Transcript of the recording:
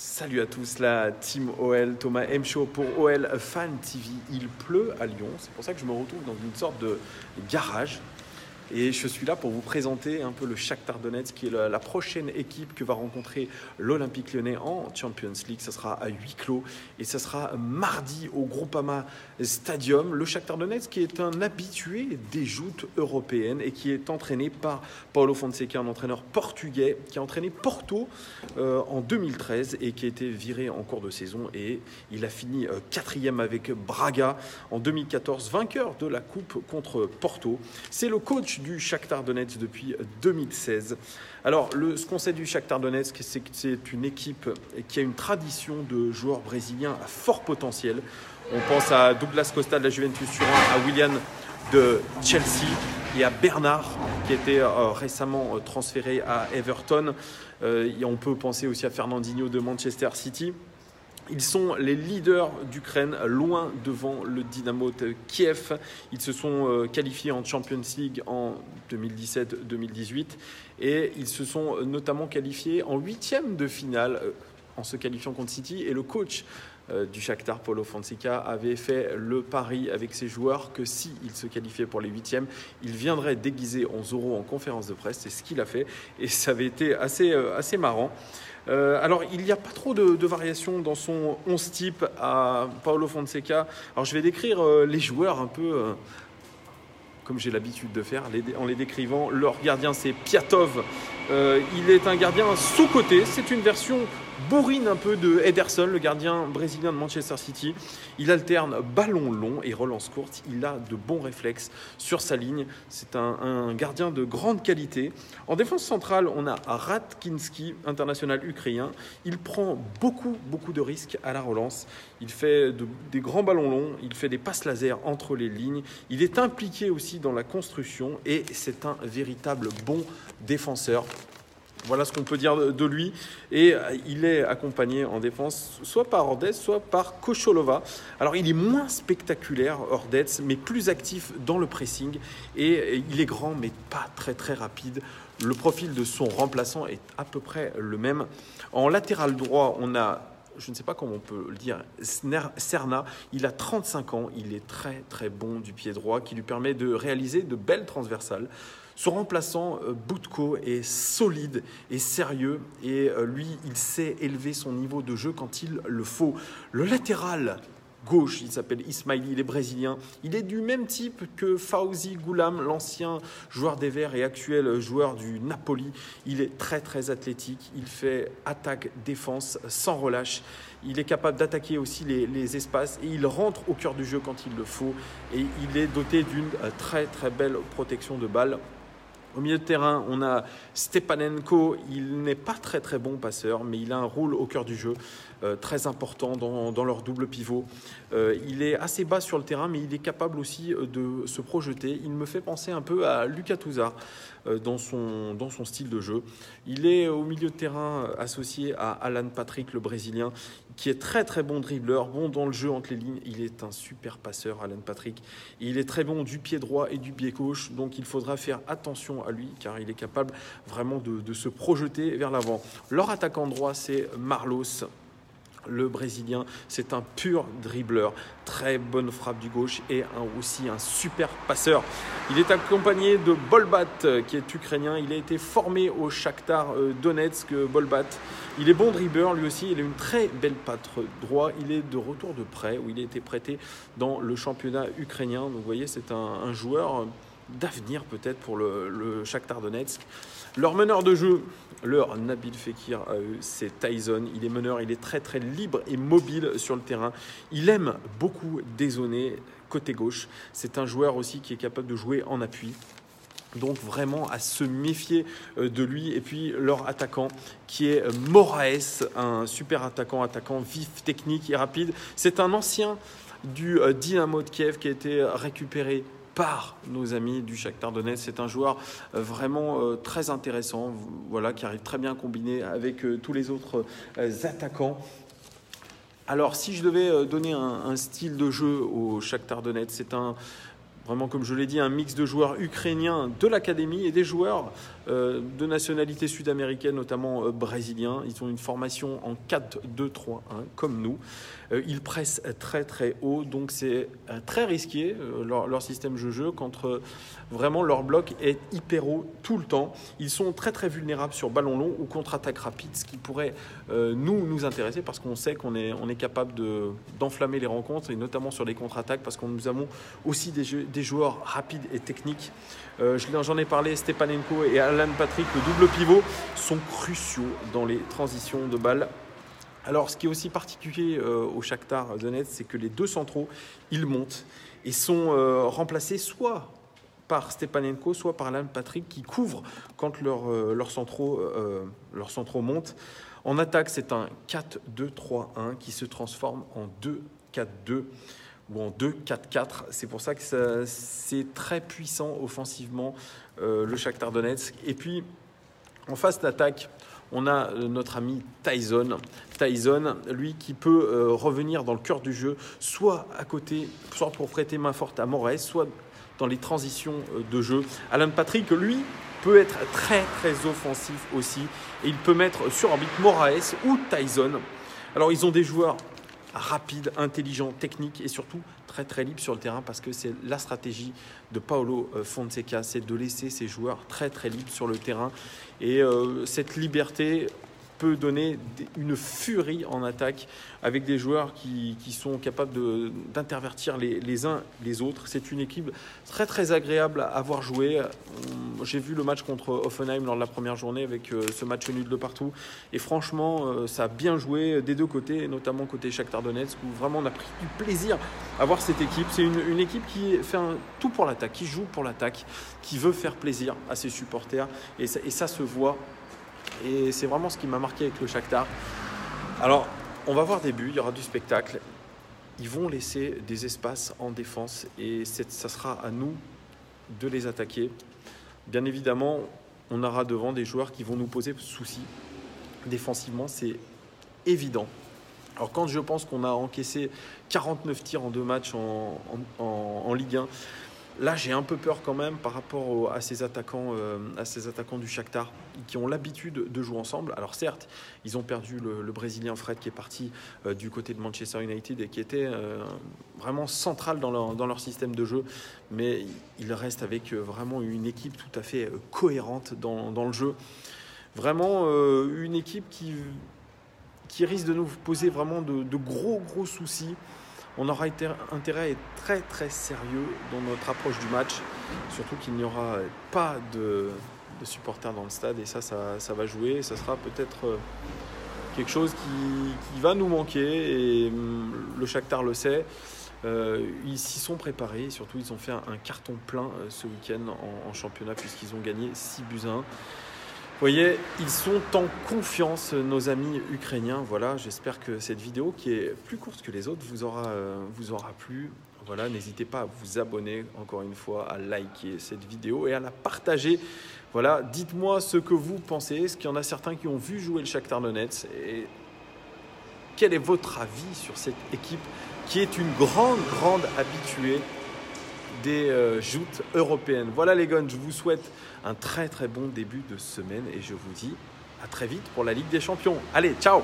Salut à tous, la team OL, Thomas M. Show pour OL Fan TV. Il pleut à Lyon, c'est pour ça que je me retrouve dans une sorte de garage. Et je suis là pour vous présenter un peu le Shakhtar Donetsk, qui est la prochaine équipe que va rencontrer l'Olympique Lyonnais en Champions League. Ça sera à huis clos et ça sera mardi au Groupama Stadium. Le Shakhtar Donetsk qui est un habitué des joutes européennes et qui est entraîné par Paulo Fonseca, un entraîneur portugais qui a entraîné Porto en 2013 et qui a été viré en cours de saison. Et il a fini quatrième avec Braga en 2014, vainqueur de la Coupe contre Porto. C'est le coach du Shakhtar Donetsk depuis 2016. Alors, ce qu'on sait du Shakhtar Donetsk, c'est que c'est une équipe qui a une tradition de joueurs brésiliens à fort potentiel. On pense à Douglas Costa de la Juventus Turin, à Willian de Chelsea et à Bernard qui a été récemment transféré à Everton. Et on peut penser aussi à Fernandinho de Manchester City. Ils sont les leaders d'Ukraine, loin devant le Dynamo de Kiev. Ils se sont qualifiés en Champions League en 2017-2018 et ils se sont notamment qualifiés en huitième de finale en se qualifiant contre City. Et le coach du Shakhtar, Paulo Fonseca, avait fait le pari avec ses joueurs que s'il se qualifiait pour les huitièmes, il viendrait déguisé en Zorro en conférence de presse. C'est ce qu'il a fait et ça avait été assez marrant. Alors, il n'y a pas trop de variations dans son 11 type à Paulo Fonseca. Alors, je vais décrire les joueurs un peu comme j'ai l'habitude de faire en les décrivant. Leur gardien, c'est Piatov. Il est un gardien sous-coté. C'est une version bourrine un peu de Ederson, le gardien brésilien de Manchester City. Il alterne ballon long et relance courte. Il a de bons réflexes sur sa ligne. C'est un gardien de grande qualité. En défense centrale, on a Radkinski, international ukrainien. Il prend beaucoup de risques à la relance. Il fait des grands ballons longs. Il fait des passes laser entre les lignes. Il est impliqué aussi dans la construction et c'est un véritable bon défenseur. Voilà ce qu'on peut dire de lui. Et il est accompagné en défense soit par Hordetz, soit par Kocholova. Alors, il est moins spectaculaire, Hordetz, mais plus actif dans le pressing. Et il est grand, mais pas très rapide. Le profil de son remplaçant est à peu près le même. En latéral droit, on a, je ne sais pas comment on peut le dire, Serna. Il a 35 ans. Il est très bon du pied droit, qui lui permet de réaliser de belles transversales. Son remplaçant, Butko, est solide et sérieux et lui, il sait élever son niveau de jeu quand il le faut. Le latéral gauche, il s'appelle Ismaili, il est brésilien. Il est du même type que Fauzi Goulam, l'ancien joueur des Verts et actuel joueur du Napoli. Il est très athlétique, il fait attaque-défense sans relâche. Il est capable d'attaquer aussi les espaces et il rentre au cœur du jeu quand il le faut. Et il est doté d'une très belle protection de balle. Au milieu de terrain, on a Stepanenko. Il n'est pas très bon passeur, mais il a un rôle au cœur du jeu très important dans leur double pivot. Il est assez bas sur le terrain, mais il est capable aussi de se projeter. Il me fait penser un peu à Lucas Touzard dans son style de jeu. Il est au milieu de terrain associé à Alan Patrick, le Brésilien, qui est très bon dribbleur, bon dans le jeu entre les lignes. Il est un super passeur, Alan Patrick. Il est très bon du pied droit et du pied gauche, donc il faudra faire attention à lui, car il est capable vraiment de se projeter vers l'avant. Leur attaquant droit, c'est Marlos, le Brésilien. C'est un pur dribbleur, très bonne frappe du gauche et aussi un super passeur. Il est accompagné de Bolbat, qui est ukrainien. Il a été formé au Shakhtar Donetsk, Bolbat. Il est bon dribbleur lui aussi. Il a une très belle patte droit. Il est de retour de prêt, où il a été prêté dans le championnat ukrainien. Donc vous voyez, c'est un joueur d'avenir peut-être pour le Shakhtar Donetsk. Leur meneur de jeu, leur Nabil Fekir, c'est Tyson. Il est meneur, il est très libre et mobile sur le terrain. Il aime beaucoup dézoner côté gauche. C'est un joueur aussi qui est capable de jouer en appui. Donc vraiment à se méfier de lui. Et puis leur attaquant qui est Moraes, un super attaquant vif, technique et rapide. C'est un ancien du Dynamo de Kiev qui a été récupéré par nos amis du Shakhtar Donetsk. C'est un joueur vraiment très intéressant, voilà, qui arrive très bien à combiner avec tous les autres attaquants. Alors, si je devais donner un style de jeu au Shakhtar Donetsk, c'est vraiment, comme je l'ai dit, un mix de joueurs ukrainiens de l'académie et des joueurs de nationalité sud-américaine, notamment brésilien. Ils ont une formation en 4-2-3-1, comme nous. Ils pressent très très haut, donc c'est très risqué, leur système de jeu, quand vraiment leur bloc est hyper haut tout le temps. Ils sont très très vulnérables sur ballon long ou contre-attaque rapide, ce qui pourrait nous intéresser, parce qu'on sait qu'on est capable d'enflammer les rencontres, et notamment sur les contre-attaques, parce que nous avons aussi des joueurs rapides et techniques. J'en ai parlé, Stepanenko et Alan Patrick, le double pivot, sont cruciaux dans les transitions de balles. Alors, ce qui est aussi particulier au Shakhtar Donetsk, c'est que les deux centraux, ils montent et sont remplacés soit par Stepanenko, soit par Alan Patrick, qui couvrent quand leurs centraux montent. En attaque, c'est un 4-2-3-1 qui se transforme en 2-4-2 ou en 2-4-4. C'est pour ça que c'est très puissant offensivement, le Shakhtar Donetsk. Et puis, en face d'attaque, on a notre ami Tyson. Tyson, lui, qui peut revenir dans le cœur du jeu, soit à côté, soit pour prêter main forte à Moraes, soit dans les transitions de jeu. Alan Patrick, lui, peut être très, très offensif aussi. Et il peut mettre sur orbite Moraes ou Tyson. Alors, ils ont des joueurs rapides, intelligents, techniques et surtout très, très libres sur le terrain, parce que c'est la stratégie de Paulo Fonseca, c'est de laisser ses joueurs très, très libres sur le terrain. Et cette liberté peut donner une furie en attaque avec des joueurs qui sont capables d'intervertir les uns les autres. C'est une équipe très très agréable à voir jouer. J'ai vu le match contre Hoffenheim lors de la première journée avec ce match nul de partout. Et franchement, ça a bien joué des deux côtés, notamment côté Shakhtar Donetsk, où vraiment on a pris du plaisir à voir cette équipe. C'est une équipe qui fait tout pour l'attaque, qui joue pour l'attaque, qui veut faire plaisir à ses supporters. Et ça se voit. Et c'est vraiment ce qui m'a marqué avec le Shakhtar. Alors, on va voir des buts, il y aura du spectacle. Ils vont laisser des espaces en défense et ça sera à nous de les attaquer. Bien évidemment, on aura devant des joueurs qui vont nous poser soucis. Défensivement, c'est évident. Alors, quand je pense qu'on a encaissé 49 tirs en 2 matchs en Ligue 1, là, j'ai un peu peur quand même par rapport à ces attaquants du Shakhtar qui ont l'habitude de jouer ensemble. Alors certes, ils ont perdu le Brésilien Fred qui est parti du côté de Manchester United et qui était vraiment central dans leur système de jeu. Mais il reste avec vraiment une équipe tout à fait cohérente dans le jeu. Vraiment une équipe qui risque de nous poser vraiment de gros soucis. On aura intérêt à être très très sérieux dans notre approche du match, surtout qu'il n'y aura pas de supporters dans le stade et ça va jouer. Ça sera peut-être quelque chose qui va nous manquer et le Shakhtar le sait. Ils s'y sont préparés et surtout ils ont fait un carton plein ce week-end en championnat puisqu'ils ont gagné 6-1. Vous voyez, ils sont en confiance, nos amis ukrainiens. Voilà, j'espère que cette vidéo, qui est plus courte que les autres, vous aura plu. Voilà, n'hésitez pas à vous abonner, encore une fois, à liker cette vidéo et à la partager. Voilà, dites-moi ce que vous pensez. Est-ce qu'il y en a certains qui ont vu jouer le Shakhtar Donetsk? Et quel est votre avis sur cette équipe qui est une grande habituée des joutes européennes? Voilà les gars, je vous souhaite un très très bon début de semaine et je vous dis à très vite pour la Ligue des Champions. Allez, ciao!